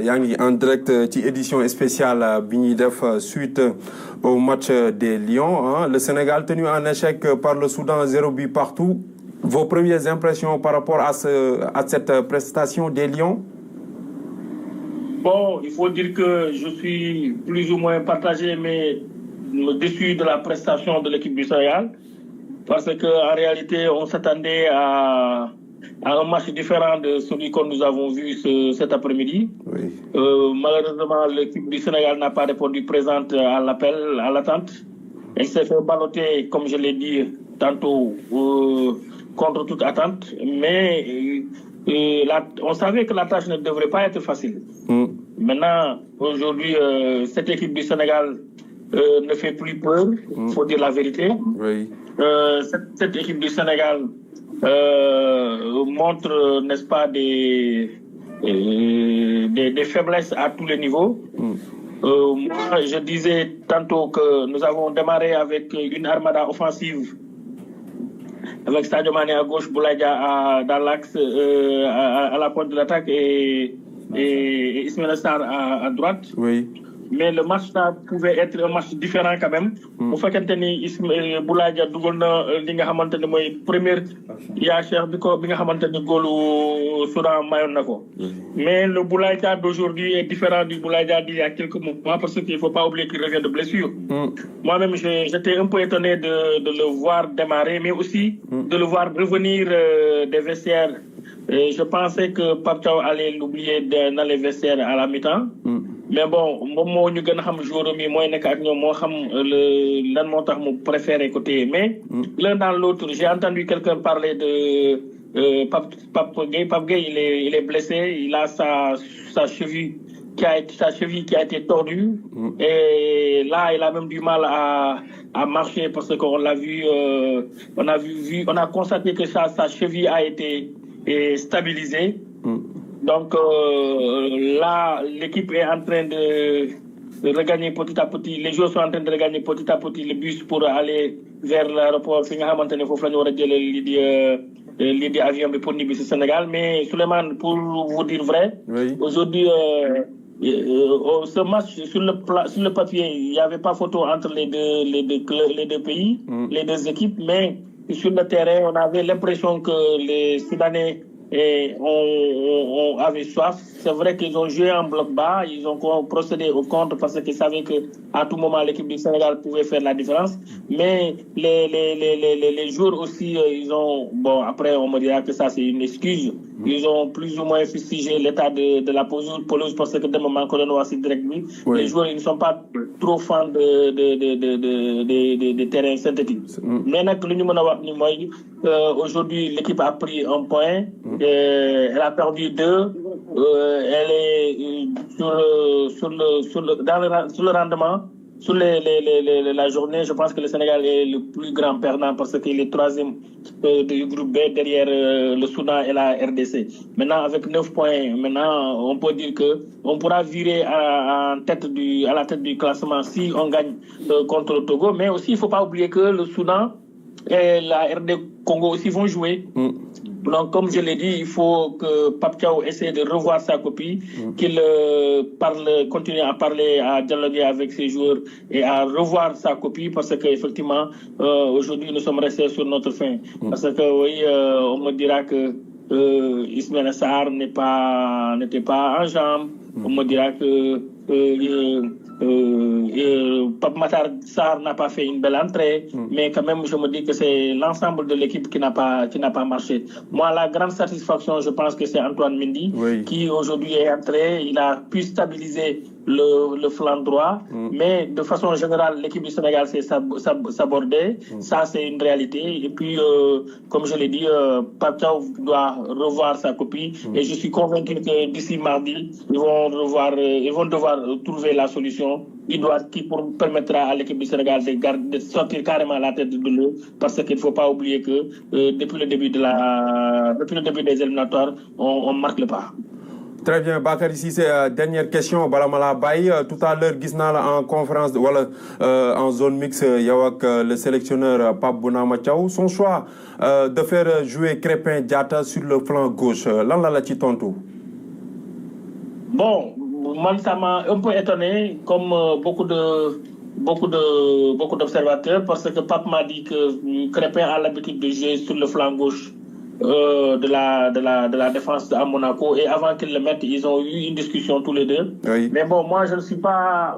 yaa ngi en direct ci édition spéciale bi ñuy def suite au match des Lions, hein. Le Sénégal tenu en échec par le Soudan 0 but partout. Vos premières impressions par rapport à cette prestation des Lions? Bon, il faut dire que je suis plus ou moins partagé, mais déçu de la prestation de l'équipe du Sénégal, parce qu'en réalité, on s'attendait à un match différent de celui que nous avons vu cet après-midi. Oui. Malheureusement, l'équipe du Sénégal n'a pas répondu présente à l'appel, à l'attente. Elle s'est fait balloter, comme je l'ai dit tantôt, contre toute attente. Mais on savait que la tâche ne devrait pas être facile. Maintenant, aujourd'hui, cette équipe du Sénégal ne fait plus peur, il faut dire la vérité. Oui. Cette équipe du Sénégal montre, n'est-ce pas, des faiblesses à tous les niveaux. Moi, je disais tantôt que nous avons démarré avec une armada offensive, avec Sadio Mané à gauche, Boulaye Dia dans l'axe, à la pointe de l'attaque et Ismaïla Sarr à droite. Oui. Mais le match pouvait être un match différent quand même. Bu fekkente ni Boulaye Dia dugal na li nga xamante ne mooy première Cheikh bi nga xamante ni góolu Soudan mayoon na ko. Mais le Boulaye Dia d'aujourd'hui est différent du Boulaye Dia d'il y a quelques mois, parce qu'il ne faut pas oublier qu'il revient de blessure. Moi-même, j'étais un peu étonné de le voir démarrer, mais aussi de le voir revenir des vestiaires. Je pensais que Pape Thiaw allait l'oublier dans les vestiaires à la mi-temps. Mais bon, moi, ñu gën a xam joueur mi mooy nekk ak ñoom moo xam lan moo tax mu préféré côté. Mais l'un dans l'autre, j'ai entendu quelqu'un parler de Pape Gueye. Pape Gueye, il est blessé, il a sa cheville qui a été tordue. Et là, il a même du mal à marcher, parce qu'on l'a vu, on a constaté que sa cheville a été stabilisée. Donc là, l'équipe est en train de regagner petit à petit. Les joueurs sont en train de regagner petit à petit le bus pour aller vers l'aéroport. Fi nga xamante ne foofu la ñu war a jëlee lii di avion bi pour ñibbi si Sénégal. Mais Souleymane, pour vous dire vrai, oui. Aujourd'hui, ce match sur le papier, il n'y avait pas photo entre les deux pays, les deux équipes. Mais sur le terrain, on avait l'impression que les Soudanais on avait soif. C'est vrai qu'ils ont joué en bloc bas, ils ont procédé au contre parce qu'ils savaient qu'à tout moment l'équipe du Sénégal pouvait faire la différence. Mais les joueurs aussi, ils ont, bon, après on me dira que ça c'est une excuse, ils ont plus ou moins fustigé l'état de la pelouse, parce que de moment qu'on a aussi direct lui, oui. Les joueurs ils ne sont pas trop fans des terrains synthétiques. Mais aujourd'hui l'équipe a pris un point. Elle a perdu 2. Elle est sur le rendement. Sur la journée, je pense que le Sénégal est le plus grand perdant, parce qu'il est troisième du groupe B derrière le Soudan et la RDC. Maintenant, avec 9 points, maintenant, on peut dire que on pourra virer à la tête du classement si on gagne contre le Togo. Mais aussi, il ne faut pas oublier que le Soudan et la RD Congo aussi vont jouer. Donc, comme je l'ai dit, il faut que Pape Thiaw essaie de revoir sa copie, qu'il continue à parler, à dialoguer avec ses joueurs et à revoir sa copie, parce qu'effectivement, aujourd'hui, nous sommes restés sur notre fin. Parce que, oui, on me dira que Ismaïla Sarr n'était pas en jambes. On me dira que Pape Matar Sarr n'a pas fait une belle entrée, mais quand même je me dis que c'est l'ensemble de l'équipe qui n'a pas marché. Moi, la grande satisfaction, je pense que c'est Antoine Mendy, oui. Qui aujourd'hui est entré, il a pu stabiliser le flanc droit, mais de façon générale l'équipe du Sénégal s'est sabordée. Ça c'est une réalité. Et puis comme je l'ai dit, Pape Thiaw doit revoir sa copie, et je suis convaincu que d'ici mardi ils vont devoir trouver la solution qui permettra à l'équipe du Sénégal de sortir carrément la tête de l'eau, parce qu'il ne faut pas oublier que depuis le début des éliminatoires, on marque le pas. Très bien, Bakary Cissé, dernière question, Balamala Baye. Tout à l'heure, Gisnal en conférence, en zone mixte, Yawak, le sélectionneur Pape Bounama Thiaw, son choix de faire jouer Crépin Diatta sur le flanc gauche. L'an la Chitonto. Bon, moi, ça m'a un peu étonné, comme beaucoup d'observateurs, parce que Pape m'a dit que Crépin a l'habitude de jouer sur le flanc gauche de la défense à Monaco, et avant qu'ils le mettent, ils ont eu une discussion tous les deux. Oui. Mais bon, moi je ne suis pas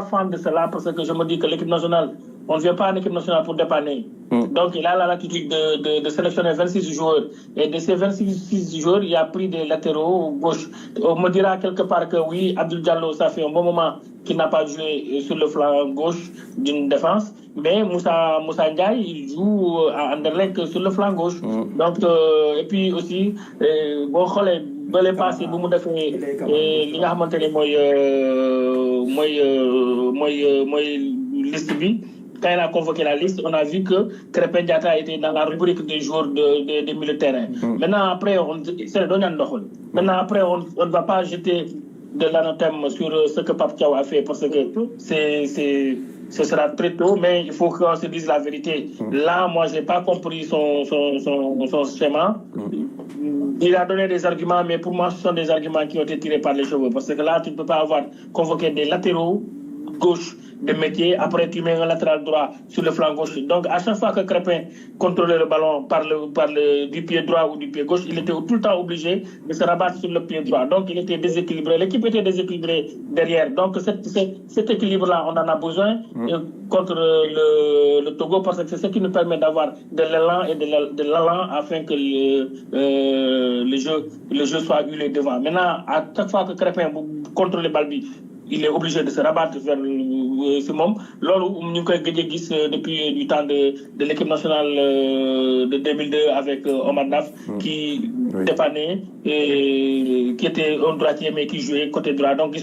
fan de cela, parce que je me dis que l'équipe nationale, on ne vient pas en équipe nationale pour dépanner. Donc il a l'attitude de sélectionner 26 joueurs, et de ces 26 joueurs, il a pris des latéraux gauche. On me dira quelque part que oui, Abdul Diallo, ça fait un bon moment qu'il n'a pas joué sur le flanc gauche d'une défense, mais Moussa Ndiaye, il joue à Anderlecht sur le flanc gauche. Donc, et puis aussi, bon, ba les passé bu mu defee li nga xamante ne mooy liste bi. Quand il a convoqué la liste, on a vu que Krépin Diatta était dans la rubrique des joueurs des milieux de terrain. Maintenant, après, on ne va pas jeter de l'anathème sur ce que Pape Thiaw a fait, parce que ce sera très tôt, mais il faut qu'on se dise la vérité. Là, moi, je n'ai pas compris son schéma. Il a donné des arguments, mais pour moi, ce sont des arguments qui ont été tirés par les cheveux. Parce que là, tu ne peux pas avoir convoqué des latéraux gauche de métier, après tu mets un latéral droit sur le flanc gauche. Donc à chaque fois que Crépin contrôlait le ballon du pied droit ou du pied gauche, il était tout le temps obligé de se rabattre sur le pied droit. Donc il était déséquilibré, l'équipe était déséquilibrée derrière. Donc cet équilibre-là, on en a besoin contre le Togo, parce que c'est ce qui nous permet d'avoir de l'élan et de l'allant afin que le jeu soit huilé devant. Maintenant, à chaque fois que Crépin contrôle le ballon, il est obligé de se rabattre vers ce moment. Lors nous avons depuis du temps de l'équipe nationale de 2002 avec Omar Daf, qui dépannait, et qui était un droitier mais qui jouait côté droit. Donc il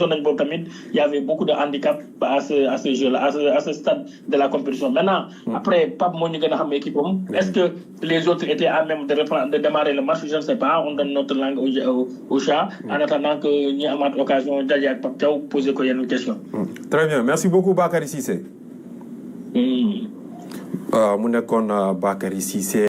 y avait beaucoup de handicaps à ce jeu-là, à ce stade de la compétition. Maintenant, après Pape Monigan équipe, est-ce que les autres étaient à même de démarrer le match? Je ne sais pas. On donne notre langue au chat en attendant que nous ayons l'occasion d'aller à Pape Thiaw poser une question. Très bien. Merci beaucoup, Bakary Cissé. Bakary Cissé.